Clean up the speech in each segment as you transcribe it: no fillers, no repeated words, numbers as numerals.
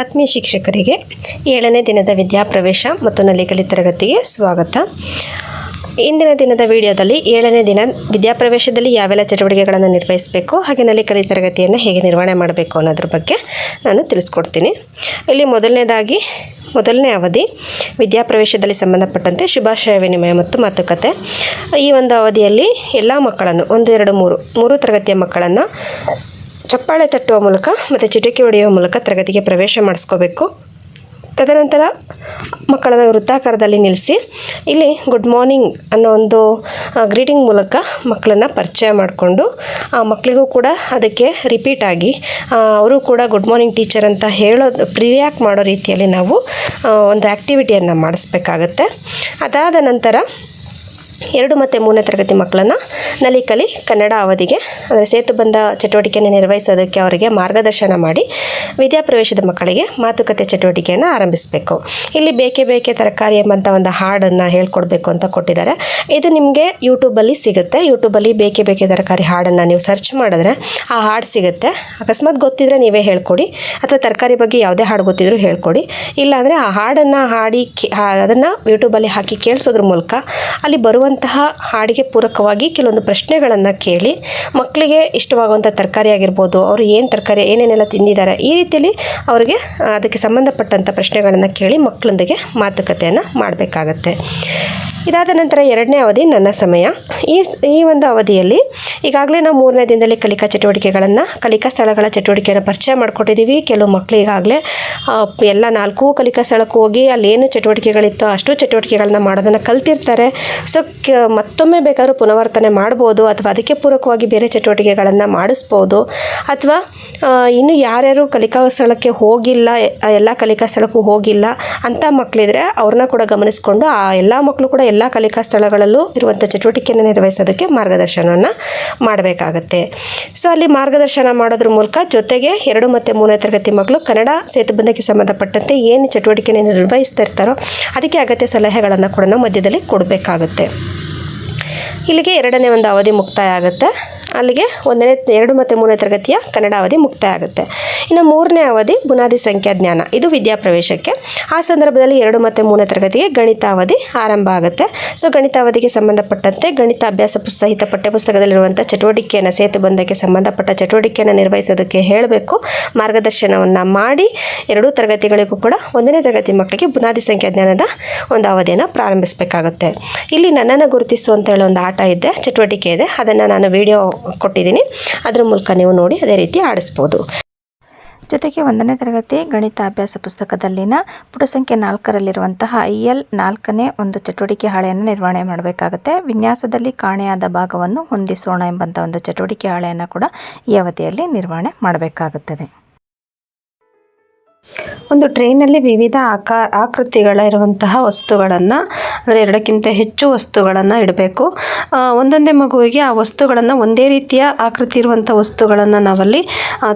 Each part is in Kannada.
ಆತ್ಮೀಯ ಶಿಕ್ಷಕರಿಗೆ 7ನೇ ದಿನದ ವಿದ್ಯಾಪ್ರವೇಶ ಮತ್ತು ನಲಿಕಲಿ ತರಗತಿಗೆ ಸ್ವಾಗತ. ಇಂದಿನ ದಿನದ ವಿಡಿಯೋದಲ್ಲಿ 7ನೇ ದಿನ ವಿದ್ಯಾಪ್ರವೇಶದಲ್ಲಿ ಯಾವೆಲ್ಲ ಚಟುವಟಿಕೆಗಳನ್ನು ನಿರ್ವಹಿಸಬೇಕು, ಹಾಗೆ ನಲಿಕಲಿ ತರಗತಿಯನ್ನು ಹೇಗೆ ನಿರ್ವಹಣೆ ಮಾಡಬೇಕು ಅನ್ನೋದ್ರ ಬಗ್ಗೆ ನಾನು ತಿಳಿಸ್ಕೊಡ್ತೀನಿ. ಇಲ್ಲಿ ಮೊದಲನೇ ಅವಧಿ ವಿದ್ಯಾಪ್ರವೇಶದಲ್ಲಿ ಸಂಬಂಧಪಟ್ಟಂತೆ ಶುಭಾಶಯ ವಿನಿಮಯ ಮತ್ತು ಮಾತುಕತೆ. ಈ ಒಂದು ಅವಧಿಯಲ್ಲಿ ಎಲ್ಲ ಮಕ್ಕಳನ್ನು 1, 2, 3 ತರಗತಿಯ ಮಕ್ಕಳನ್ನು ಚಪ್ಪಾಳೆ ತಟ್ಟುವ ಮೂಲಕ ಮತ್ತು ಚಿಟಿಕೆ ಹೊಡೆಯುವ ಮೂಲಕ ತರಗತಿಗೆ ಪ್ರವೇಶ ಮಾಡಿಸ್ಕೋಬೇಕು. ತದನಂತರ ಮಕ್ಕಳನ್ನು ವೃತ್ತಾಕಾರದಲ್ಲಿ ನಿಲ್ಲಿಸಿ ಇಲ್ಲಿ ಗುಡ್ ಮಾರ್ನಿಂಗ್ ಅನ್ನೋ ಒಂದು ಗ್ರೀಟಿಂಗ್ ಮೂಲಕ ಮಕ್ಕಳನ್ನು ಪರಿಚಯ ಮಾಡಿಕೊಂಡು ಆ ಮಕ್ಕಳಿಗೂ ಕೂಡ ಅದಕ್ಕೆ ರಿಪೀಟ್ ಆಗಿ ಅವರು ಕೂಡ ಗುಡ್ ಮಾರ್ನಿಂಗ್ ಟೀಚರ್ ಅಂತ ರಿಯಾಕ್ಟ್ ಮಾಡೋ ರೀತಿಯಲ್ಲಿ ನಾವು ಒಂದು ಆ್ಯಕ್ಟಿವಿಟಿಯನ್ನು ಮಾಡಿಸ್ಬೇಕಾಗತ್ತೆ. ಅದಾದ ನಂತರ 2 ಮತ್ತು 3ನೇ ತರಗತಿ ಮಕ್ಕಳನ್ನು ನಲಿಕಲಿ ಕನ್ನಡ ಅವಧಿಗೆ ಅಂದರೆ ಸೇತುಬಂಧ ಚಟುವಟಿಕೆಯನ್ನು ನಿರ್ವಹಿಸೋದಕ್ಕೆ ಅವರಿಗೆ ಮಾರ್ಗದರ್ಶನ ಮಾಡಿ ವಿದ್ಯಾಪ್ರವೇಶದ ಮಕ್ಕಳಿಗೆ ಮಾತುಕತೆ ಚಟುವಟಿಕೆಯನ್ನು ಆರಂಭಿಸಬೇಕು. ಇಲ್ಲಿ ಬೇಕೆ ತರಕಾರಿ ಎಂಬಂಥ ಒಂದು ಹಾಡನ್ನು ಹೇಳ್ಕೊಡ್ಬೇಕು ಅಂತ ಕೊಟ್ಟಿದ್ದಾರೆ. ಇದು ನಿಮಗೆ ಯೂಟ್ಯೂಬಲ್ಲಿ ಸಿಗುತ್ತೆ. ಯೂಟ್ಯೂಬಲ್ಲಿ ಬೇಕೆ ತರಕಾರಿ ಹಾಡನ್ನು ನೀವು ಸರ್ಚ್ ಮಾಡಿದ್ರೆ ಆ ಹಾಡು ಸಿಗುತ್ತೆ. ಅಕಸ್ಮಾತ್ ಗೊತ್ತಿದ್ರೆ ನೀವೇ ಹೇಳ್ಕೊಡಿ, ಅಥವಾ ತರಕಾರಿ ಬಗ್ಗೆ ಯಾವುದೇ ಹಾಡು ಗೊತ್ತಿದ್ರೂ ಹೇಳ್ಕೊಡಿ. ಇಲ್ಲಾಂದರೆ ಆ ಹಾಡನ್ನು ಅದನ್ನು ಯೂಟ್ಯೂಬಲ್ಲಿ ಹಾಕಿ ಕೇಳಿಸೋದ್ರ ಮೂಲಕ ಅಲ್ಲಿ ಬರುವಂತಹ ಹಾಡಿಗೆ ಪೂರಕವಾಗಿ ಕೆಲವೊಂದು ಪ್ರಶ್ನೆಗಳನ್ನು ಕೇಳಿ ಮಕ್ಕಳಿಗೆ ಇಷ್ಟವಾಗುವಂಥ ತರಕಾರಿ ಆಗಿರ್ಬೋದು, ಅವರು ಏನೇನೆಲ್ಲ ತಿಂದಿದ್ದಾರೆ, ಈ ರೀತಿಯಲ್ಲಿ ಅವರಿಗೆ ಅದಕ್ಕೆ ಸಂಬಂಧಪಟ್ಟಂಥ ಪ್ರಶ್ನೆಗಳನ್ನು ಕೇಳಿ ಮಕ್ಕಳೊಂದಿಗೆ ಮಾತುಕತೆಯನ್ನು ಮಾಡಬೇಕಾಗತ್ತೆ. ಇದಾದ ನಂತರ 2ನೇ ಅವಧಿ ನನ್ನ ಸಮಯ. ಈ ಒಂದು ಅವಧಿಯಲ್ಲಿ ಈಗಾಗಲೇ ನಾವು 3ನೇ ದಿನದಲ್ಲಿ ಕಲಿಕಾ ಸ್ಥಳಗಳ ಚಟುವಟಿಕೆಯನ್ನು ಪರಿಚಯ ಮಾಡಿಕೊಟ್ಟಿದ್ದೀವಿ. ಕೆಲವು ಮಕ್ಕಳು ಈಗಾಗಲೇ ಎಲ್ಲ 4 ಕಲಿಕಾ ಸ್ಥಳಕ್ಕೆ ಹೋಗಿ ಅಲ್ಲೇನು ಚಟುವಟಿಕೆಗಳಿತ್ತೋ ಅಷ್ಟು ಚಟುವಟಿಕೆಗಳನ್ನ ಮಾಡೋದನ್ನು ಕಲ್ತಿರ್ತಾರೆ. ಸೊ ಮತ್ತೊಮ್ಮೆ ಬೇಕಾದರೂ ಪುನರಾವರ್ತನೆ ಮಾಡ್ಬೋದು, ಅಥವಾ ಅದಕ್ಕೆ ಪೂರಕವಾಗಿ ಬೇರೆ ಚಟುವಟಿಕೆಗಳನ್ನು ಮಾಡಿಸ್ಬೋದು. ಅಥವಾ ಇನ್ನು ಯಾರ್ಯಾರು ಕಲಿಕಾ ಸ್ಥಳಕ್ಕೆ ಹೋಗಿಲ್ಲ, ಎಲ್ಲ ಕಲಿಕಾ ಸ್ಥಳಕ್ಕೂ ಹೋಗಿಲ್ಲ ಅಂಥ ಮಕ್ಕಳಿದ್ರೆ ಅವ್ರನ್ನ ಕೂಡ ಗಮನಿಸ್ಕೊಂಡು ಆ ಎಲ್ಲ ಮಕ್ಕಳು ಕೂಡ ಎಲ್ಲ ಕಲಿಕಾ ಸ್ಥಳಗಳಲ್ಲೂ ಇರುವಂಥ ಚಟುವಟಿಕೆಯನ್ನು ನಿರ್ವಹಿಸೋದಕ್ಕೆ ಮಾರ್ಗದರ್ಶನವನ್ನು ಮಾಡಬೇಕಾಗತ್ತೆ. ಸೊ ಅಲ್ಲಿ ಮಾರ್ಗದರ್ಶನ ಮಾಡೋದ್ರ ಮೂಲಕ ಜೊತೆಗೆ 2 ಮತ್ತು 3ನೇ ತರಗತಿ ಮಕ್ಕಳು ಕನ್ನಡ ಸೇತುಬಂಧಕ್ಕೆ ಸಂಬಂಧಪಟ್ಟಂತೆ ಏನು ಚಟುವಟಿಕೆಯನ್ನು ನಿರ್ವಹಿಸ್ತಾ ಇರ್ತಾರೋ ಅದಕ್ಕೆ ಅಗತ್ಯ ಸಲಹೆಗಳನ್ನು ಕೂಡ ನಾವು ಮಧ್ಯದಲ್ಲಿ ಕೊಡಬೇಕಾಗುತ್ತೆ. ಇಲ್ಲಿಗೆ 2ನೇ ಒಂದು ಅವಧಿ ಮುಕ್ತಾಯ ಆಗುತ್ತೆ. ಅಲ್ಲಿಗೆ 2 ಮತ್ತು 3ನೇ ತರಗತಿಯ ಕನ್ನಡ ಅವಧಿ ಮುಕ್ತಾಯ ಆಗುತ್ತೆ. ಇನ್ನು 3ನೇ ಅವಧಿ ಬುನಾದಿ ಸಂಖ್ಯಾ ಜ್ಞಾನ, ಇದು ವಿದ್ಯಾಪ್ರವೇಶಕ್ಕೆ. ಆ ಸಂದರ್ಭದಲ್ಲಿ 2 ಮತ್ತು 3ನೇ ತರಗತಿಗೆ ಗಣಿತ ಅವಧಿ ಆರಂಭ ಆಗುತ್ತೆ. ಸೊ ಗಣಿತ ಅವಧಿಗೆ ಸಂಬಂಧಪಟ್ಟಂತೆ ಗಣಿತ ಅಭ್ಯಾಸ ಸಹಿತ ಪಠ್ಯಪುಸ್ತಕದಲ್ಲಿರುವಂಥ ಚಟುವಟಿಕೆಯನ್ನು, ಸೇತುಬಂಧಕ್ಕೆ ಸಂಬಂಧಪಟ್ಟ ಚಟುವಟಿಕೆಯನ್ನು ನಿರ್ವಹಿಸೋದಕ್ಕೆ ಹೇಳಬೇಕು. ಮಾರ್ಗದರ್ಶನವನ್ನು ಮಾಡಿ 2 ತರಗತಿಗಳಿಗೂ ಕೂಡ 1ನೇ ತರಗತಿ ಮಕ್ಕಳಿಗೆ ಬುನಾದಿ ಸಂಖ್ಯಾ ಜ್ಞಾನದ ಒಂದು ಅವಧಿಯನ್ನು ಪ್ರಾರಂಭಿಸಬೇಕಾಗುತ್ತೆ. ಇಲ್ಲಿ ನನ್ನನ್ನು ಗುರುತಿಸು ಅಂತ ಹೇಳೋ ಒಂದು ಆಟ ಇದೆ, ಚಟುವಟಿಕೆ ಇದೆ. ಅದನ್ನು ನಾನು ವಿಡಿಯೋ ಕೊಟ್ಟಿದ್ದೀನಿ, ಅದರ ಮೂಲಕ ನೀವು ನೋಡಿ ಅದೇ ರೀತಿ ಆಡಿಸ್ಬೋದು. ಜೊತೆಗೆ 1ನೇ ತರಗತಿ ಗಣಿತ ಅಭ್ಯಾಸ ಪುಸ್ತಕದಲ್ಲಿನ ಪುಟ ಸಂಖ್ಯೆ 4ರಲ್ಲಿರುವಂತಹ IL 4ನೇ ಒಂದು ಚಟುವಟಿಕೆ ಹಾಳೆಯನ್ನು ನಿರ್ವಹಣೆ ಮಾಡಬೇಕಾಗುತ್ತೆ. ವಿನ್ಯಾಸದಲ್ಲಿ ಕಾಣೆಯಾದ ಭಾಗವನ್ನು ಹೊಂದಿಸೋಣ ಎಂಬಂಥ ಒಂದು ಚಟುವಟಿಕೆ ಹಾಳೆಯನ್ನು ಕೂಡ ಈ ಅವಧಿಯಲ್ಲಿ ನಿರ್ವಹಣೆ ಮಾಡಬೇಕಾಗುತ್ತದೆ. ಒಂದು ಟ್ರೇನಲ್ಲಿ ವಿವಿಧ ಆಕೃತಿಗಳಿರುವಂತಹ ವಸ್ತುಗಳನ್ನು, ಅಂದರೆ 2ಕ್ಕಿಂತ ಹೆಚ್ಚು ವಸ್ತುಗಳನ್ನು ಇಡಬೇಕು. ಒಂದೊಂದೇ ಮಗುವಿಗೆ ಆ ವಸ್ತುಗಳನ್ನು, ಒಂದೇ ರೀತಿಯ ಆಕೃತಿ ಇರುವಂಥ ವಸ್ತುಗಳನ್ನು ನಾವಲ್ಲಿ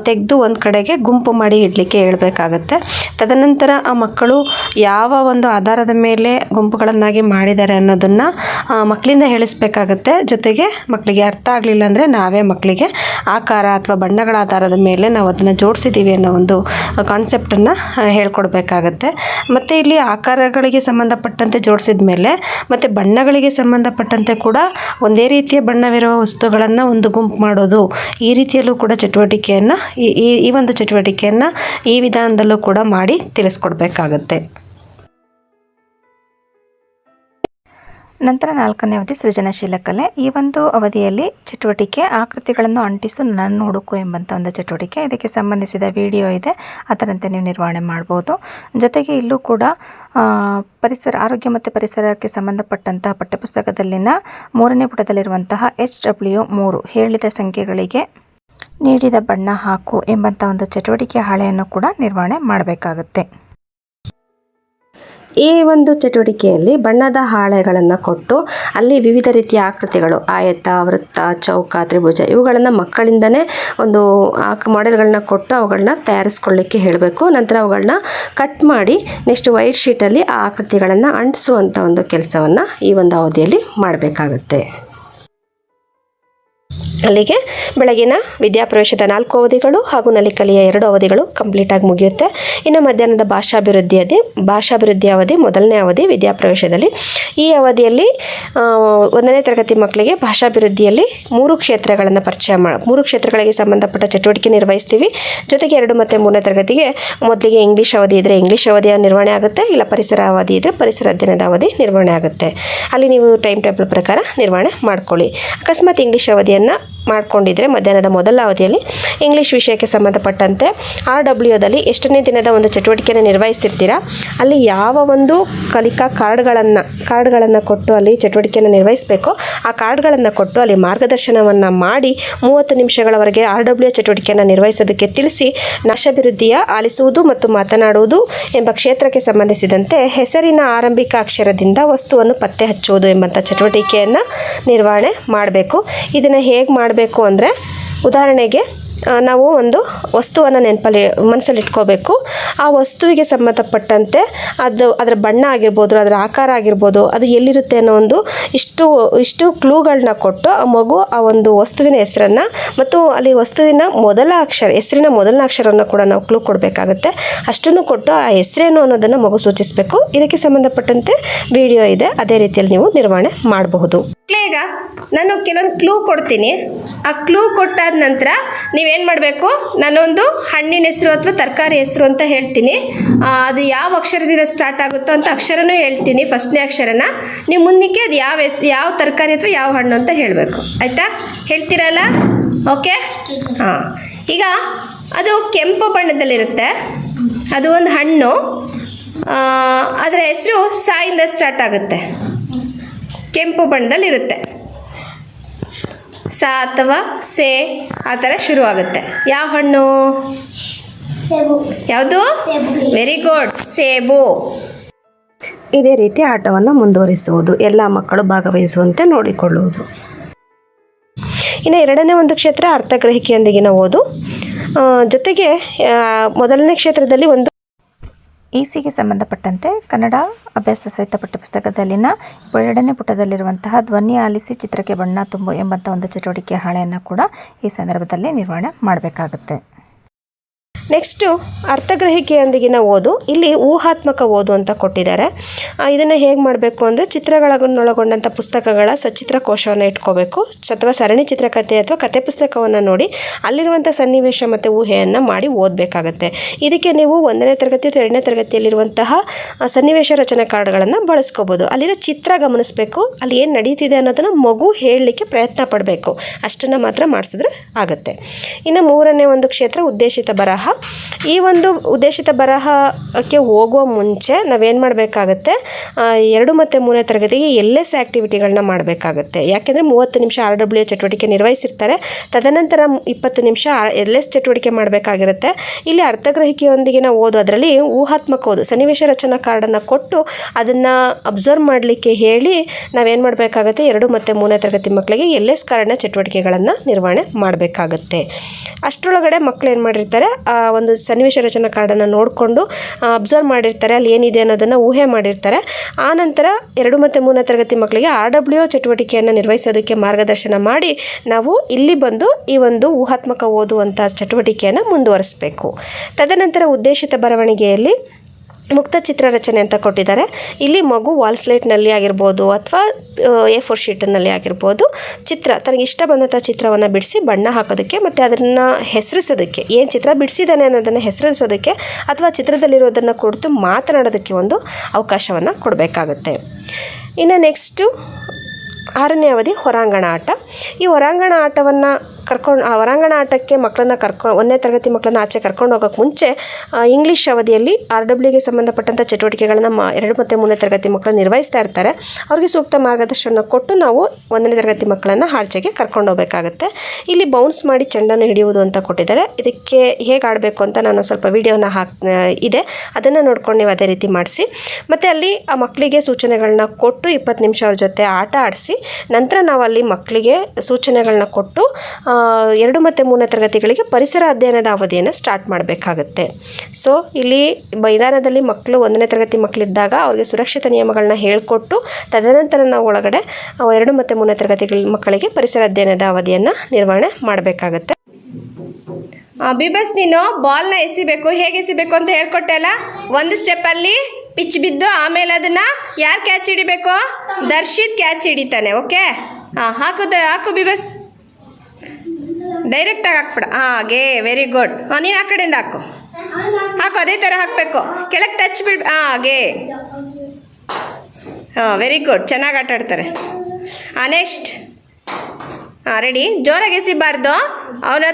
ತೆಗೆದು ಒಂದು ಕಡೆಗೆ ಗುಂಪು ಮಾಡಿ ಇಡಲಿಕ್ಕೆ ಹೇಳಬೇಕಾಗತ್ತೆ. ತದನಂತರ ಆ ಮಕ್ಕಳು ಯಾವ ಒಂದು ಆಧಾರದ ಮೇಲೆ ಗುಂಪುಗಳನ್ನಾಗಿ ಮಾಡಿದ್ದಾರೆ ಅನ್ನೋದನ್ನು ಮಕ್ಕಳಿಂದ ಹೇಳಿಸ್ಬೇಕಾಗತ್ತೆ. ಜೊತೆಗೆ ಮಕ್ಕಳಿಗೆ ಅರ್ಥ ಆಗಲಿಲ್ಲ ಅಂದರೆ ನಾವೇ ಮಕ್ಕಳಿಗೆ ಆಕಾರ ಅಥವಾ ಬಣ್ಣಗಳ ಆಧಾರದ ಮೇಲೆ ನಾವು ಅದನ್ನು ಜೋಡಿಸಿದ್ದೀವಿ ಅನ್ನೋ ಒಂದು ಕಾನ್ಸೆಪ್ಟನ್ನು ಹೇಳ್ಕೊಡ್ಬೇಕಾಗತ್ತೆ. ಮತ್ತು ಇಲ್ಲಿ ಆಕಾರಗಳಿಗೆ ಸಂಬಂಧಪಟ್ಟಂತೆ ಜೋಡಿಸಿದ ಮೇಲೆ ಮತ್ತು ಬಣ್ಣಗಳಿಗೆ ಸಂಬಂಧಪಟ್ಟಂತೆ ಕೂಡ ಒಂದೇ ರೀತಿಯ ಬಣ್ಣವಿರುವ ವಸ್ತುಗಳನ್ನು ಒಂದು ಗುಂಪು ಮಾಡೋದು, ಈ ರೀತಿಯಲ್ಲೂ ಕೂಡ ಚಟುವಟಿಕೆಯನ್ನು ಈ ಒಂದು ಚಟುವಟಿಕೆಯನ್ನು ಈ ವಿಧಾನದಲ್ಲೂ ಕೂಡ ಮಾಡಿ ತಿಳಿಸ್ಕೊಡ್ಬೇಕಾಗತ್ತೆ. ನಂತರ 4ನೇ ಅವಧಿ ಸೃಜನಶೀಲ ಕಲೆ. ಈ ಒಂದು ಅವಧಿಯಲ್ಲಿ ಚಟುವಟಿಕೆ ಆಕೃತಿಗಳನ್ನು ಅಂಟಿಸು ನನ್ನ ಹುಡುಕು ಎಂಬಂಥ ಒಂದು ಚಟುವಟಿಕೆ. ಇದಕ್ಕೆ ಸಂಬಂಧಿಸಿದ ವಿಡಿಯೋ ಇದೆ, ಅದರಂತೆ ನೀವು ನಿರ್ವಹಣೆ ಮಾಡ್ಬೋದು. ಜೊತೆಗೆ ಇಲ್ಲೂ ಕೂಡ ಆರೋಗ್ಯ ಮತ್ತು ಪರಿಸರಕ್ಕೆ ಸಂಬಂಧಪಟ್ಟಂತಹ ಪಠ್ಯಪುಸ್ತಕದಲ್ಲಿನ 3ನೇ ಪುಟದಲ್ಲಿರುವಂತಹ HW3 ಹೇಳಿದ ಸಂಖ್ಯೆಗಳಿಗೆ ನೀಡಿದ ಬಣ್ಣ ಹಾಕು ಎಂಬಂಥ ಒಂದು ಚಟುವಟಿಕೆ ಹಾಳೆಯನ್ನು ಕೂಡ ನಿರ್ವಹಣೆ ಮಾಡಬೇಕಾಗುತ್ತೆ. ಈ ಒಂದು ಚಟುವಟಿಕೆಯಲ್ಲಿ ಬಣ್ಣದ ಹಾಳೆಗಳನ್ನು ಕೊಟ್ಟು ಅಲ್ಲಿ ವಿವಿಧ ರೀತಿಯ ಆಕೃತಿಗಳು, ಆಯತ, ವೃತ್ತ, ಚೌಕ, ತ್ರಿಭುಜ, ಇವುಗಳನ್ನು ಮಕ್ಕಳಿಂದನೇ ಒಂದು ಮಾಡೆಲ್ಗಳನ್ನ ಕೊಟ್ಟು ಅವುಗಳನ್ನ ತಯಾರಿಸ್ಕೊಳ್ಳಿಕ್ಕೆ ಹೇಳಬೇಕು. ನಂತರ ಅವುಗಳನ್ನ ಕಟ್ ಮಾಡಿ ನೆಕ್ಸ್ಟ್ ವೈಟ್ ಶೀಟಲ್ಲಿ ಆ ಆಕೃತಿಗಳನ್ನು ಅಂಟಿಸುವಂಥ ಒಂದು ಕೆಲಸವನ್ನು ಈ ಒಂದು ಅವಧಿಯಲ್ಲಿ ಮಾಡಬೇಕಾಗುತ್ತೆ. ಅಲ್ಲಿಗೆ ಬೆಳಗಿನ ವಿದ್ಯಾಪ್ರವೇಶದ 4 ಅವಧಿಗಳು ಹಾಗೂ ನಲಿಕಲಿಯ 2 ಅವಧಿಗಳು ಕಂಪ್ಲೀಟಾಗಿ ಮುಗಿಯುತ್ತೆ. ಇನ್ನು ಮಧ್ಯಾಹ್ನದ ಭಾಷಾಭಿವೃದ್ಧಿ ಅವಧಿ ಮೊದಲನೇ ಅವಧಿ ವಿದ್ಯಾಪ್ರವೇಶದಲ್ಲಿ. ಈ ಅವಧಿಯಲ್ಲಿ 1ನೇ ತರಗತಿ ಮಕ್ಕಳಿಗೆ ಭಾಷಾಭಿವೃದ್ಧಿಯಲ್ಲಿ 3 ಕ್ಷೇತ್ರಗಳನ್ನು ಮೂರು ಕ್ಷೇತ್ರಗಳಿಗೆ ಸಂಬಂಧಪಟ್ಟ ಚಟುವಟಿಕೆ ನಿರ್ವಹಿಸ್ತೀವಿ. ಜೊತೆಗೆ 2 ಮತ್ತು 3ನೇ ತರಗತಿಗೆ ಮೊದಲಿಗೆ ಇಂಗ್ಲೀಷ್ ಅವಧಿ ಇದ್ದರೆ ಇಂಗ್ಲೀಷ್ ಅವಧಿಯ ನಿರ್ವಹಣೆ ಆಗುತ್ತೆ, ಇಲ್ಲ ಪರಿಸರ ಅವಧಿ ಇದ್ದರೆ ಪರಿಸರ ಅಧ್ಯಯನದ ಅವಧಿ ನಿರ್ವಹಣೆ ಆಗುತ್ತೆ. ಅಲ್ಲಿ ನೀವು ಟೈಮ್ ಟೇಬಲ್ ಪ್ರಕಾರ ನಿರ್ವಹಣೆ ಮಾಡ್ಕೊಳ್ಳಿ. ಅಕಸ್ಮಾತ್ ಇಂಗ್ಲೀಷ್ ಅವಧಿಯನ್ನು ಮಾಡ್ಕೊಂಡಿದ್ರೆ ಮಧ್ಯಾಹ್ನದ ಮೊದಲ ಅವಧಿಯಲ್ಲಿ ಇಂಗ್ಲೀಷ್ ವಿಷಯಕ್ಕೆ ಸಂಬಂಧಪಟ್ಟಂತೆ RWದಲ್ಲಿ ಎಷ್ಟನೇ ದಿನದ ಒಂದು ಚಟುವಟಿಕೆಯನ್ನು ನಿರ್ವಹಿಸ್ತಿರ್ತೀರಾ ಅಲ್ಲಿ ಯಾವ ಒಂದು ಕಲಿಕಾ ಕಾರ್ಡ್ಗಳನ್ನು ಕೊಟ್ಟು ಅಲ್ಲಿ ಚಟುವಟಿಕೆಯನ್ನು ನಿರ್ವಹಿಸಬೇಕು ಆ ಕಾರ್ಡ್ಗಳನ್ನು ಕೊಟ್ಟು ಅಲ್ಲಿ ಮಾರ್ಗದರ್ಶನವನ್ನು ಮಾಡಿ 30 ನಿಮಿಷಗಳವರೆಗೆ RW ಚಟುವಟಿಕೆಯನ್ನು ನಿರ್ವಹಿಸೋದಕ್ಕೆ ತಿಳಿಸಿ ಭಾಷಾಭಿವೃದ್ಧಿಯ ಆಲಿಸುವುದು ಮತ್ತು ಮಾತನಾಡುವುದು ಎಂಬ ಕ್ಷೇತ್ರಕ್ಕೆ ಸಂಬಂಧಿಸಿದಂತೆ ಹೆಸರಿನ ಆರಂಭಿಕ ಅಕ್ಷರದಿಂದ ವಸ್ತುವನ್ನು ಪತ್ತೆ ಹಚ್ಚುವುದು ಎಂಬಂಥ ಚಟುವಟಿಕೆಯನ್ನು ನಿರ್ವಹಣೆ ಮಾಡಬೇಕು. ಇದನ್ನು ಹೇಗೆ ಮಾಡಬೇಕು ಅಂದರೆ ಉದಾಹರಣೆಗೆ ನಾವು ಒಂದು ವಸ್ತುವನ್ನು ಮನಸ್ಸಲ್ಲಿ ಇಟ್ಕೋಬೇಕು. ಆ ವಸ್ತುವಿಗೆ ಸಂಬಂಧಪಟ್ಟಂತೆ ಅದರ ಬಣ್ಣ ಆಗಿರ್ಬೋದು, ಅದರ ಆಕಾರ ಆಗಿರ್ಬೋದು, ಅದು ಎಲ್ಲಿರುತ್ತೆ ಅನ್ನೋ ಒಂದು ಇಷ್ಟು ಕ್ಲೂಗಳನ್ನ ಕೊಟ್ಟು ಆ ಮಗು ಆ ಒಂದು ವಸ್ತುವಿನ ಹೆಸರನ್ನು ಮತ್ತು ಅಲ್ಲಿ ವಸ್ತುವಿನ ಹೆಸರಿನ ಮೊದಲನೇ ಅಕ್ಷರವನ್ನು ಕೂಡ ನಾವು ಕ್ಲೂ ಕೊಡಬೇಕಾಗುತ್ತೆ. ಅಷ್ಟನ್ನು ಕೊಟ್ಟು ಆ ಹೆಸರೇನು ಅನ್ನೋದನ್ನು ಮಗು ಸೂಚಿಸಬೇಕು. ಇದಕ್ಕೆ ಸಂಬಂಧಪಟ್ಟಂತೆ ವಿಡಿಯೋ ಇದೆ, ಅದೇ ರೀತಿಯಲ್ಲಿ ನೀವು ನಿರ್ವಹಣೆ ಮಾಡಬಹುದು. ಈಗ ನಾನು ಕೆಲವೊಂದು ಕ್ಲೂ ಕೊಡ್ತೀನಿ. ಆ ಕ್ಲೂ ಕೊಟ್ಟಾದ ನಂತರ ನೀವೇನು ಮಾಡಬೇಕು, ನಾನೊಂದು ಹಣ್ಣಿನ ಹೆಸರು ಅಥವಾ ತರಕಾರಿ ಹೆಸರು ಅಂತ ಹೇಳ್ತೀನಿ. ಅದು ಯಾವ ಅಕ್ಷರದಿಂದ ಸ್ಟಾರ್ಟ್ ಆಗುತ್ತೋ ಅಂತ ಅಕ್ಷರನೂ ಹೇಳ್ತೀನಿ, ಫಸ್ಟ್ನೇ ಅಕ್ಷರನ. ನೀವು ಮುಂದಕ್ಕೆ ಅದು ಯಾವ ತರಕಾರಿ ಅಥವಾ ಯಾವ ಹಣ್ಣು ಅಂತ ಹೇಳಬೇಕು. ಆಯಿತಾ? ಹೇಳ್ತೀರಲ್ಲ? ಓಕೆ. ಹಾಂ, ಈಗ ಅದು ಕೆಂಪು ಬಣ್ಣದಲ್ಲಿರುತ್ತೆ. ಅದು ಒಂದು ಹಣ್ಣು. ಅದರ ಹೆಸರು ಸಾಯಿಂದ ಸ್ಟಾರ್ಟ್ ಆಗುತ್ತೆ. ಕೆಂಪು ಬಣ್ಣದಲ್ಲಿರುತ್ತೆ. ಸಾ ಅಥವಾ ಸೇ ಆ ಥರ ಶುರು ಆಗುತ್ತೆ. ಯಾವ ಹಣ್ಣು? ಯಾವುದು? ವೆರಿ ಗುಡ್, ಸೇಬು. ಇದೇ ರೀತಿ ಆಟವನ್ನು ಮುಂದುವರಿಸುವುದು, ಎಲ್ಲ ಮಕ್ಕಳು ಭಾಗವಹಿಸುವಂತೆ ನೋಡಿಕೊಳ್ಳುವುದು. ಇನ್ನು 2ನೇ ಒಂದು ಕ್ಷೇತ್ರ ಅರ್ಥಗ್ರಹಿಕೆಯೊಂದಿಗಿನ ಓದು. ಜೊತೆಗೆ ಮೊದಲನೇ ಕ್ಷೇತ್ರದಲ್ಲಿ ಒಂದು ECಗೆ ಸಂಬಂಧಪಟ್ಟಂತೆ ಕನ್ನಡ ಅಭ್ಯಾಸ ಸಹಿತ ಪಠ್ಯಪುಸ್ತಕದಲ್ಲಿನ 2ನೇ ಪುಟದಲ್ಲಿರುವಂತಹ ಧ್ವನಿ ಆಲಿಸಿ ಚಿತ್ರಕ್ಕೆ ಬಣ್ಣ ತುಂಬು ಎಂಬಂಥ ಒಂದು ಚಟುವಟಿಕೆ ಹಾಳೆಯನ್ನು ಕೂಡ ಈ ಸಂದರ್ಭದಲ್ಲಿ ನಿರ್ವಹಣೆ ಮಾಡಬೇಕಾಗುತ್ತೆ. ನೆಕ್ಸ್ಟು ಅರ್ಥಗ್ರಹಿಕೆಯೊಂದಿಗಿನ ಓದು. ಇಲ್ಲಿ ಊಹಾತ್ಮಕ ಓದು ಅಂತ ಕೊಟ್ಟಿದ್ದಾರೆ. ಇದನ್ನು ಹೇಗೆ ಮಾಡಬೇಕು ಅಂದರೆ ಚಿತ್ರಗಳನ್ನೊಳಗೊಂಡಂಥ ಪುಸ್ತಕಗಳ ಸಚಿತ್ರ ಕೋಶವನ್ನು ಇಟ್ಕೋಬೇಕು ಅಥವಾ ಸರಣಿ ಚಿತ್ರಕಥೆ ಅಥವಾ ಕತೆ ಪುಸ್ತಕವನ್ನು ನೋಡಿ ಅಲ್ಲಿರುವಂಥ ಸನ್ನಿವೇಶ ಮತ್ತು ಊಹೆಯನ್ನು ಮಾಡಿ ಓದಬೇಕಾಗತ್ತೆ. ಇದಕ್ಕೆ ನೀವು 1ನೇ ತರಗತಿ ಅಥವಾ 2ನೇ ತರಗತಿಯಲ್ಲಿರುವಂತಹ ಸನ್ನಿವೇಶ ರಚನೆ ಕಾರ್ಡ್ಗಳನ್ನು ಬಳಸ್ಕೋಬೋದು. ಅಲ್ಲಿರೋ ಚಿತ್ರ ಗಮನಿಸಬೇಕು, ಅಲ್ಲಿ ಏನು ನಡೀತಿದೆ ಅನ್ನೋದನ್ನು ಮಗು ಹೇಳಲಿಕ್ಕೆ ಪ್ರಯತ್ನ ಪಡಬೇಕು. ಅಷ್ಟನ್ನು ಮಾತ್ರ ಮಾಡಿಸಿದ್ರೆ ಆಗುತ್ತೆ. ಇನ್ನು 3ನೇ ಒಂದು ಕ್ಷೇತ್ರ ಉದ್ದೇಶಿತ ಬರಹ. ಈ ಒಂದು ಉದ್ದೇಶಿತ ಬರಹಕ್ಕೆ ಹೋಗುವ ಮುಂಚೆ ನಾವೇನು ಮಾಡಬೇಕಾಗತ್ತೆ, 2 ಮತ್ತು 3ನೇ ತರಗತಿಗೆ LS ಆ್ಯಕ್ಟಿವಿಟಿಗಳನ್ನ ಮಾಡಬೇಕಾಗತ್ತೆ. ಯಾಕೆಂದರೆ 30 ನಿಮಿಷ RW ಚಟುವಟಿಕೆ ನಿರ್ವಹಿಸಿರ್ತಾರೆ. ತದನಂತರ 20 ನಿಮಿಷ LS ಚಟುವಟಿಕೆ ಮಾಡಬೇಕಾಗಿರುತ್ತೆ. ಇಲ್ಲಿ ಅರ್ಥಗ್ರಹಿಕೆಯೊಂದಿಗಿನ ಓದು, ಅದರಲ್ಲಿ ಊಹಾತ್ಮಕ ಓದು, ಸನ್ನಿವೇಶ ರಚನಾ ಕಾರ್ಡನ್ನು ಕೊಟ್ಟು ಅದನ್ನು ಅಬ್ಸರ್ವ್ ಮಾಡಲಿಕ್ಕೆ ಹೇಳಿ ನಾವೇನು ಮಾಡಬೇಕಾಗತ್ತೆ, 2 ಮತ್ತು 3ನೇ ತರಗತಿ ಮಕ್ಕಳಿಗೆ LS ಕಾರ್ಡ್ನ ಚಟುವಟಿಕೆಗಳನ್ನು ನಿರ್ವಹಣೆ ಮಾಡಬೇಕಾಗತ್ತೆ. ಅಷ್ಟರೊಳಗಡೆ ಮಕ್ಕಳು ಏನು ಮಾಡಿರ್ತಾರೆ, ಒಂದು ಸನ್ನಿವೇಶ ರಚನಾ ಕಾರ್ಡನ್ನು ನೋಡಿಕೊಂಡು ಅಬ್ಸರ್ವ್ ಮಾಡಿರ್ತಾರೆ, ಅಲ್ಲಿ ಏನಿದೆ ಅನ್ನೋದನ್ನು ಊಹೆ ಮಾಡಿರ್ತಾರೆ. ಆ ನಂತರ 2 ಮತ್ತು 3ನೇ ತರಗತಿ ಮಕ್ಕಳಿಗೆ RW ಚಟುವಟಿಕೆಯನ್ನು ನಿರ್ವಹಿಸೋದಕ್ಕೆ ಮಾರ್ಗದರ್ಶನ ಮಾಡಿ ನಾವು ಇಲ್ಲಿ ಬಂದು ಈ ಒಂದು ಊಹಾತ್ಮಕ ಓದುವಂಥ ಚಟುವಟಿಕೆಯನ್ನು ಮುಂದುವರಿಸಬೇಕು. ತದನಂತರ ಉದ್ದೇಶಿತ ಬರವಣಿಗೆಯಲ್ಲಿ ಮುಕ್ತ ಚಿತ್ರ ರಚನೆ ಅಂತ ಕೊಟ್ಟಿದ್ದಾರೆ. ಇಲ್ಲಿ ಮಗು ವಾಲ್ ಸ್ಲೇಟ್ನಲ್ಲಿ ಆಗಿರ್ಬೋದು ಅಥವಾ A4 ಶೀಟ್ನಲ್ಲಿ ಆಗಿರ್ಬೋದು ತನಗೆ ಇಷ್ಟ ಬಂದಂಥ ಚಿತ್ರವನ್ನು ಬಿಡಿಸಿ ಬಣ್ಣ ಹಾಕೋದಕ್ಕೆ ಮತ್ತು ಅದನ್ನು ಹೆಸರಿಸೋದಕ್ಕೆ, ಏನು ಚಿತ್ರ ಬಿಡಿಸಿದ್ದಾನೆ ಅನ್ನೋದನ್ನು ಹೆಸರಿಸೋದಕ್ಕೆ ಅಥವಾ ಚಿತ್ರದಲ್ಲಿರೋದನ್ನು ಕುರಿತು ಮಾತನಾಡೋದಕ್ಕೆ ಒಂದು ಅವಕಾಶವನ್ನು ಕೊಡಬೇಕಾಗುತ್ತೆ. ಇನ್ನು ನೆಕ್ಸ್ಟು 6ನೇ ಅವಧಿ ಹೊರಾಂಗಣ ಆಟ. ಈ ಹೊರಾಂಗಣ ಆಟವನ್ನು ಹೊರಾಂಗಣ ಆಟಕ್ಕೆ ಮಕ್ಕಳನ್ನ 1ನೇ ತರಗತಿ ಮಕ್ಕಳನ್ನ ಆಚೆ ಕರ್ಕೊಂಡು ಹೋಗೋಕ್ಕೆ ಮುಂಚೆ ಇಂಗ್ಲೀಷ್ ಅವಧಿಯಲ್ಲಿ RWಗೆ ಸಂಬಂಧಪಟ್ಟಂಥ ಚಟುವಟಿಕೆಗಳನ್ನು 2 ಮತ್ತು 3ನೇ ತರಗತಿ ಮಕ್ಕಳು ನಿರ್ವಹಿಸ್ತಾ ಇರ್ತಾರೆ. ಅವ್ರಿಗೆ ಸೂಕ್ತ ಮಾರ್ಗದರ್ಶನ ಕೊಟ್ಟು ನಾವು 1ನೇ ತರಗತಿ ಮಕ್ಕಳನ್ನು ಆಚೆಗೆ ಕರ್ಕೊಂಡು ಹೋಗಬೇಕಾಗುತ್ತೆ. ಇಲ್ಲಿ ಬೌನ್ಸ್ ಮಾಡಿ ಚೆಂಡನ್ನು ಹಿಡಿಯುವುದು ಅಂತ ಕೊಟ್ಟಿದ್ದಾರೆ. ಇದಕ್ಕೆ ಹೇಗೆ ಆಡಬೇಕು ಅಂತ ನಾನು ಸ್ವಲ್ಪ ವಿಡಿಯೋನ ಇದೆ, ಅದನ್ನು ನೋಡ್ಕೊಂಡು ನೀವು ಅದೇ ರೀತಿ ಮಾಡಿಸಿ. ಮತ್ತು ಅಲ್ಲಿ ಆ ಮಕ್ಕಳಿಗೆ ಸೂಚನೆಗಳನ್ನ ಕೊಟ್ಟು 20 ನಿಮಿಷ ಅವ್ರ ಜೊತೆ ಆಟ ಆಡಿಸಿ ನಂತರ ನಾವು ಅಲ್ಲಿ ಮಕ್ಕಳಿಗೆ ಸೂಚನೆಗಳನ್ನ ಕೊಟ್ಟು 2 ಮತ್ತು 3ನೇ ತರಗತಿಗಳಿಗೆ ಪರಿಸರ ಅಧ್ಯಯನದ ಅವಧಿಯನ್ನು ಸ್ಟಾರ್ಟ್ ಮಾಡಬೇಕಾಗುತ್ತೆ. ಸೊ ಇಲ್ಲಿ ಮೈದಾನದಲ್ಲಿ ಮಕ್ಕಳು 1ನೇ ತರಗತಿ ಮಕ್ಕಳಿದ್ದಾಗ ಅವ್ರಿಗೆ ಸುರಕ್ಷಿತ ನಿಯಮಗಳನ್ನ ಹೇಳಿಕೊಟ್ಟು ತದನಂತರ ನಾವು ಒಳಗಡೆ 2 ಮತ್ತು 3ನೇ ತರಗತಿಗಳ ಮಕ್ಕಳಿಗೆ ಪರಿಸರ ಅಧ್ಯಯನದ ಅವಧಿಯನ್ನು ನಿರ್ವಹಣೆ ಮಾಡಬೇಕಾಗುತ್ತೆ. ಬಿಬಸ್, ನೀನು ಬಾಲ್ನ ಎಸಿಬೇಕು, ಹೇಗೆ ಎಸಿಬೇಕು ಅಂತ ಹೇಳ್ಕೊಟ್ಟೆ ಅಲ್ಲ. ಒಂದು ಸ್ಟೆಪ್ಪಲ್ಲಿ ಪಿಚ್ ಬಿದ್ದು ಆಮೇಲೆ ಅದನ್ನು ಯಾರು ಕ್ಯಾಚ್ ಹಿಡಿಬೇಕು? ದರ್ಶಿತ್ ಕ್ಯಾಚ್ ಹಿಡಿತಾನೆ. ಓಕೆ, ಹಾಕು ಬಿಬಸ್, ಡೈರೆಕ್ಟಾಗಿ ಹಾಕ್ಬಿಡ. ಹಾಗೆ, ವೆರಿ ಗುಡ್. ನೀನು ಆ ಕಡೆಯಿಂದ ಹಾಕು, ಅದೇ ಥರ ಹಾಕಬೇಕು. ಕೆಳಗೆ ಟಚ್ ಬಿಡ್. ಹಾಗೆ, ವೆರಿ ಗುಡ್, ಚೆನ್ನಾಗಿ ಆಟ ಆಡ್ತಾರೆ. Next, ready. ಜೋರಾಗಿ ಎಸಿಬಾರ್ದು, ಅವನ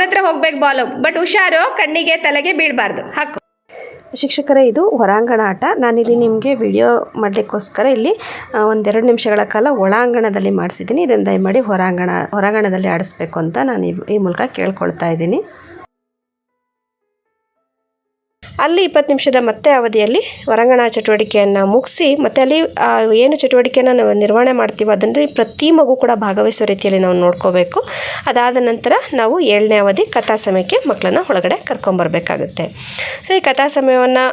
ಹತ್ರ ಹೋಗ್ಬೇಕು ಬಾಲು, ಬಟ್ ಹುಷಾರು, ಕಣ್ಣಿಗೆ ತಲೆಗೆ ಬೀಳಬಾರ್ದು. ಹಾಕು. ಶಿಕ್ಷಕರೇ, ಇದು ಹೊರಾಂಗಣ ಆಟ. ನಾನಿಲ್ಲಿ ನಿಮಗೆ ವಿಡಿಯೋ ಮಾಡಲಿಕ್ಕೋಸ್ಕರ ಇಲ್ಲಿ 1-2 ನಿಮಿಷಗಳ ಕಾಲ ಒಳಾಂಗಣದಲ್ಲಿ ಮಾಡಿಸಿದ್ದೀನಿ. ಇದನ್ನು ದಯಮಾಡಿ ಹೊರಾಂಗಣದಲ್ಲಿ ಆಡಿಸ್ಬೇಕು ಅಂತ ನಾನು ಈ ಮೂಲಕ ಕೇಳ್ಕೊಳ್ತಾ ಇದ್ದೀನಿ. ಅಲ್ಲಿ 20 ನಿಮಿಷದ ಮತ್ತೆ ಅವಧಿಯಲ್ಲಿ ಹೊರಾಂಗಣ ಚಟುವಟಿಕೆಯನ್ನು ಮುಗಿಸಿ ಮತ್ತು ಅಲ್ಲಿ ಏನು ಚಟುವಟಿಕೆಯನ್ನು ನಾವು ನಿರ್ವಹಣೆ ಮಾಡ್ತೀವೋ ಅದನ್ನು ಪ್ರತಿ ಮಗು ಕೂಡ ಭಾಗವಹಿಸೋ ರೀತಿಯಲ್ಲಿ ನಾವು ನೋಡ್ಕೋಬೇಕು. ಅದಾದ ನಂತರ ನಾವು 7ನೇ ಅವಧಿ ಕಥಾ ಸಮಯಕ್ಕೆ ಮಕ್ಕಳನ್ನು ಒಳಗಡೆ ಕರ್ಕೊಂಬರ್ಬೇಕಾಗುತ್ತೆ. ಸೊ ಈ ಕಥಾ ಸಮಯವನ್ನು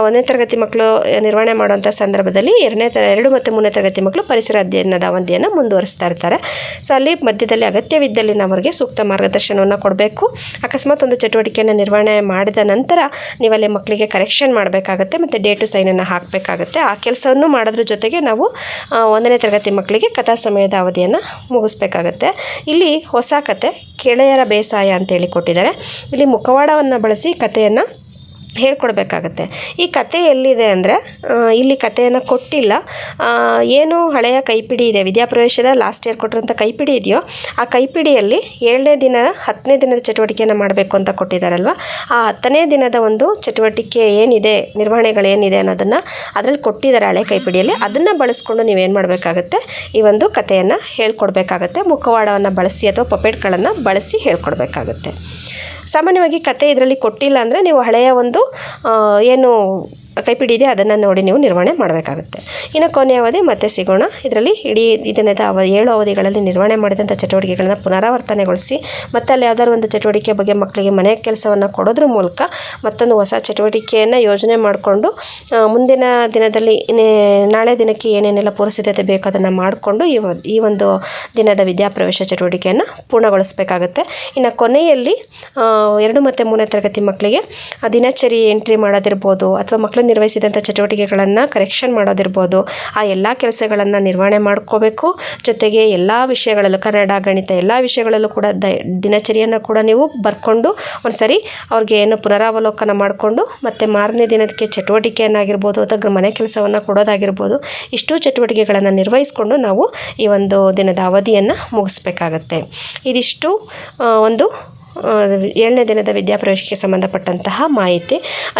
1ನೇ ತರಗತಿ ಮಕ್ಕಳು ನಿರ್ವಹಣೆ ಮಾಡುವಂಥ ಸಂದರ್ಭದಲ್ಲಿ 2 ಮತ್ತು 3ನೇ ತರಗತಿ ಮಕ್ಕಳು ಪರಿಸರ ಅಧ್ಯಯನದ ಅವಧಿಯನ್ನು ಮುಂದುವರಿಸ್ತಾ ಇರ್ತಾರೆ. ಸೊ ಅಲ್ಲಿ ಮಧ್ಯದಲ್ಲಿ ಅಗತ್ಯವಿದ್ದಲ್ಲಿ ನಾವು ಅವರಿಗೆ ಸೂಕ್ತ ಮಾರ್ಗದರ್ಶನವನ್ನು ಕೊಡಬೇಕು. ಅಕಸ್ಮಾತ್ ಒಂದು ಚಟುವಟಿಕೆಯನ್ನು ನಿರ್ವಹಣೆ ಮಾಡಿದ ನಂತರ ನೀವಲ್ಲಿ ಮಕ್ಕಳಿಗೆ ಕರೆಕ್ಷನ್ ಮಾಡಬೇಕಾಗತ್ತೆ ಮತ್ತು ಡೇಟು ಸೈನನ್ನು ಹಾಕಬೇಕಾಗತ್ತೆ. ಆ ಕೆಲಸವನ್ನು ಮಾಡೋದ್ರ ಜೊತೆಗೆ ನಾವು 1ನೇ ತರಗತಿ ಮಕ್ಕಳಿಗೆ ಕಥಾ ಸಮಯದ ಅವಧಿಯನ್ನು ಮುಗಿಸ್ಬೇಕಾಗತ್ತೆ. ಇಲ್ಲಿ ಹೊಸ ಕತೆ ಕೆಳೆಯರ ಬೇಸಾಯ ಅಂತೇಳಿ ಕೊಟ್ಟಿದ್ದಾರೆ. ಇಲ್ಲಿ ಮುಖವಾಡವನ್ನು ಬಳಸಿ ಕಥೆಯನ್ನು ಹೇಳ್ಕೊಡ್ಬೇಕಾಗತ್ತೆ. ಈ ಕತೆ ಎಲ್ಲಿದೆ ಅಂದರೆ ಇಲ್ಲಿ ಕಥೆಯನ್ನು ಕೊಟ್ಟಿಲ್ಲ. ಏನು ಹಳೆಯ ಕೈಪಿಡಿ ಇದೆ, ವಿದ್ಯಾಪ್ರವೇಶದ ಲಾಸ್ಟ್ ಇಯರ್ ಕೊಟ್ಟಿರೋಂಥ ಕೈಪಿಡಿ ಇದೆಯೋ ಆ ಕೈಪಿಡಿಯಲ್ಲಿ 7ನೇ ದಿನ 10ನೇ ದಿನದ ಚಟುವಟಿಕೆಯನ್ನು ಮಾಡಬೇಕು ಅಂತ ಕೊಟ್ಟಿದ್ದಾರಲ್ವ, ಆ 10ನೇ ದಿನದ ಒಂದು ಚಟುವಟಿಕೆ ಏನಿದೆ, ನಿರ್ವಹಣೆಗಳೇನಿದೆ ಅನ್ನೋದನ್ನು ಅದರಲ್ಲಿ ಕೊಟ್ಟಿದ್ದಾರೆ ಹಳೆ ಕೈಪಿಡಿಯಲ್ಲಿ. ಅದನ್ನು ಬಳಸ್ಕೊಂಡು ನೀವೇನು ಮಾಡಬೇಕಾಗತ್ತೆ, ಈ ಒಂದು ಕಥೆಯನ್ನು ಹೇಳ್ಕೊಡ್ಬೇಕಾಗತ್ತೆ. ಮುಖವಾಡವನ್ನು ಬಳಸಿ ಅಥವಾ ಪಪೆಟ್ಗಳನ್ನು ಬಳಸಿ ಹೇಳ್ಕೊಡ್ಬೇಕಾಗತ್ತೆ. ಸಾಮಾನ್ಯವಾಗಿ ಕತೆ ಇದರಲ್ಲಿ ಕೊಟ್ಟಿಲ್ಲ ಅಂದರೆ ನೀವು ಹಳೆಯ ಒಂದು ಏನು ಕೈಪಿಡಿ ಇದೆ ಅದನ್ನು ನೋಡಿ ನೀವು ನಿರ್ವಹಣೆ ಮಾಡಬೇಕಾಗುತ್ತೆ. ಇನ್ನು ಕೊನೆಯ ಅವಧಿ ಮತ್ತೆ ಸಿಗೋಣ. ಇದರಲ್ಲಿ ಇಡೀ ದಿನದ 7 ಅವಧಿಗಳಲ್ಲಿ ನಿರ್ವಹಣೆ ಮಾಡಿದಂಥ ಚಟುವಟಿಕೆಗಳನ್ನು ಪುನರಾವರ್ತನೆಗೊಳಿಸಿ ಮತ್ತು ಅಲ್ಲಿ ಯಾವ್ದಾದ್ರು ಒಂದು ಚಟುವಟಿಕೆ ಬಗ್ಗೆ ಮಕ್ಕಳಿಗೆ ಮನೆ ಕೆಲಸವನ್ನು ಕೊಡೋದ್ರ ಮೂಲಕ ಮತ್ತೊಂದು ಹೊಸ ಚಟುವಟಿಕೆಯನ್ನು ಯೋಜನೆ ಮಾಡಿಕೊಂಡು ಮುಂದಿನ ದಿನದಲ್ಲಿ ನಾಳೆ ದಿನಕ್ಕೆ ಏನೇನೆಲ್ಲ ಪೂರಸಿದ್ಧತೆ ಬೇಕು ಅದನ್ನು ಮಾಡಿಕೊಂಡು ಈ ಒಂದು ದಿನದ ವಿದ್ಯಾಪ್ರವೇಶ ಚಟುವಟಿಕೆಯನ್ನು ಪೂರ್ಣಗೊಳಿಸಬೇಕಾಗುತ್ತೆ. ಇನ್ನು ಕೊನೆಯಲ್ಲಿ 2 ಮತ್ತು 3ನೇ ತರಗತಿ ಮಕ್ಕಳಿಗೆ ದಿನಚರಿ ಎಂಟ್ರಿ ಮಾಡೋದಿರ್ಬೋದು ಅಥವಾ ಮಕ್ಕಳು ನಿರ್ವಹಿಸಿದಂಥ ಚಟುವಟಿಕೆಗಳನ್ನು ಕರೆಕ್ಷನ್ ಮಾಡೋದಿರ್ಬೋದು, ಆ ಎಲ್ಲ ಕೆಲಸಗಳನ್ನು ನಿರ್ವಹಣೆ ಮಾಡ್ಕೋಬೇಕು. ಜೊತೆಗೆ ಎಲ್ಲ ವಿಷಯಗಳಲ್ಲೂ ಕನ್ನಡ, ಗಣಿತ ಎಲ್ಲ ವಿಷಯಗಳಲ್ಲೂ ಕೂಡ ದಿನಚರಿಯನ್ನು ಕೂಡ ನೀವು ಬರ್ಕೊಂಡು ಒಂದ್ಸರಿ ಅವ್ರಿಗೆ ಏನು ಪುನರಾವಲೋಕನ ಮಾಡಿಕೊಂಡು ಮತ್ತು ಮಾರನೇ ದಿನಕ್ಕೆ ಚಟುವಟಿಕೆಯನ್ನಾಗಿರ್ಬೋದು ಅಥವಾ ಮನೆ ಕೆಲಸವನ್ನು ಕೊಡೋದಾಗಿರ್ಬೋದು, ಇಷ್ಟು ಚಟುವಟಿಕೆಗಳನ್ನು ನಿರ್ವಹಿಸ್ಕೊಂಡು ನಾವು ಈ ಒಂದು ದಿನದ ಅವಧಿಯನ್ನು ಮುಗಿಸ್ಬೇಕಾಗತ್ತೆ. ಇದಿಷ್ಟು ಒಂದು 7ನೇ ದಿನದ ವಿದ್ಯಾಪ್ರವೇಶಕ್ಕೆ ಸಂಬಂಧಪಟ್ಟಂತಹ ಮಾಹಿತಿ.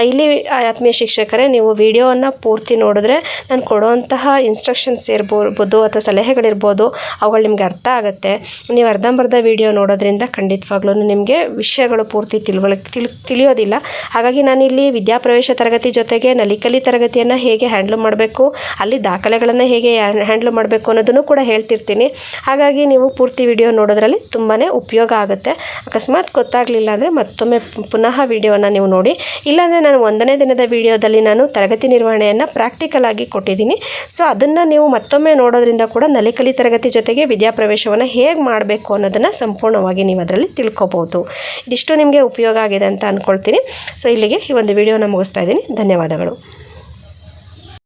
ಇಲ್ಲಿ ಆತ್ಮೀಯ ಶಿಕ್ಷಕರೇ, ನೀವು ವಿಡಿಯೋವನ್ನು ಪೂರ್ತಿ ನೋಡಿದ್ರೆ ನಾನು ಕೊಡುವಂತಹ ಇನ್ಸ್ಟ್ರಕ್ಷನ್ಸ್ ಇರ್ಬೋದು ಅಥವಾ ಸಲಹೆಗಳಿರ್ಬೋದು ಅವುಗಳು ನಿಮಗೆ ಅರ್ಥ ಆಗುತ್ತೆ. ನೀವು ಅರ್ಧಂಬರ್ಧ ವಿಡಿಯೋ ನೋಡೋದ್ರಿಂದ ಖಂಡಿತವಾಗ್ಲೂ ನಿಮಗೆ ವಿಷಯಗಳು ಪೂರ್ತಿ ತಿಳಿಯೋದಿಲ್ಲ. ಹಾಗಾಗಿ ನಾನಿಲ್ಲಿ ವಿದ್ಯಾಪ್ರವೇಶ ತರಗತಿ ಜೊತೆಗೆ ನಲಿಕಲಿ ತರಗತಿಯನ್ನು ಹೇಗೆ ಹ್ಯಾಂಡ್ಲ್ ಮಾಡಬೇಕು, ಅಲ್ಲಿ ದಾಖಲೆಗಳನ್ನು ಹೇಗೆ ಹ್ಯಾಂಡ್ಲ್ ಮಾಡಬೇಕು ಅನ್ನೋದನ್ನು ಕೂಡ ಹೇಳ್ತಿರ್ತೀನಿ. ಹಾಗಾಗಿ ನೀವು ಪೂರ್ತಿ ವಿಡಿಯೋ ನೋಡೋದ್ರಲ್ಲಿ ತುಂಬಾ ಉಪಯೋಗ ಆಗುತ್ತೆ. ಅಕಸ್ಮಾತ್ ಗೊತ್ತಾಗಲಿಲ್ಲ ಅಂದರೆ ಮತ್ತೊಮ್ಮೆ ಪುನಃ ವಿಡಿಯೋನ ನೀವು ನೋಡಿ. ಇಲ್ಲಾಂದರೆ ನಾನು 1ನೇ ದಿನದ ವಿಡಿಯೋದಲ್ಲಿ ನಾನು ತರಗತಿ ನಿರ್ವಹಣೆಯನ್ನು ಪ್ರಾಕ್ಟಿಕಲ್ ಆಗಿ ಕೊಟ್ಟಿದ್ದೀನಿ. ಸೊ ಅದನ್ನು ನೀವು ಮತ್ತೊಮ್ಮೆ ನೋಡೋದ್ರಿಂದ ಕೂಡ ನಲಿಕಲಿ ತರಗತಿ ಜೊತೆಗೆ ವಿದ್ಯಾಪ್ರವೇಶವನ್ನು ಹೇಗೆ ಮಾಡಬೇಕು ಅನ್ನೋದನ್ನು ಸಂಪೂರ್ಣವಾಗಿ ನೀವು ಅದರಲ್ಲಿ ತಿಳ್ಕೊಬೋದು. ಇದಿಷ್ಟು ನಿಮಗೆ ಉಪಯೋಗ ಆಗಿದೆ ಅಂತ ಅಂದ್ಕೊಳ್ತೀನಿ. ಸೊ ಇಲ್ಲಿಗೆ ಈ ಒಂದು ವಿಡಿಯೋನ ಮುಗಿಸ್ತಾ ಇದ್ದೀನಿ. ಧನ್ಯವಾದಗಳು.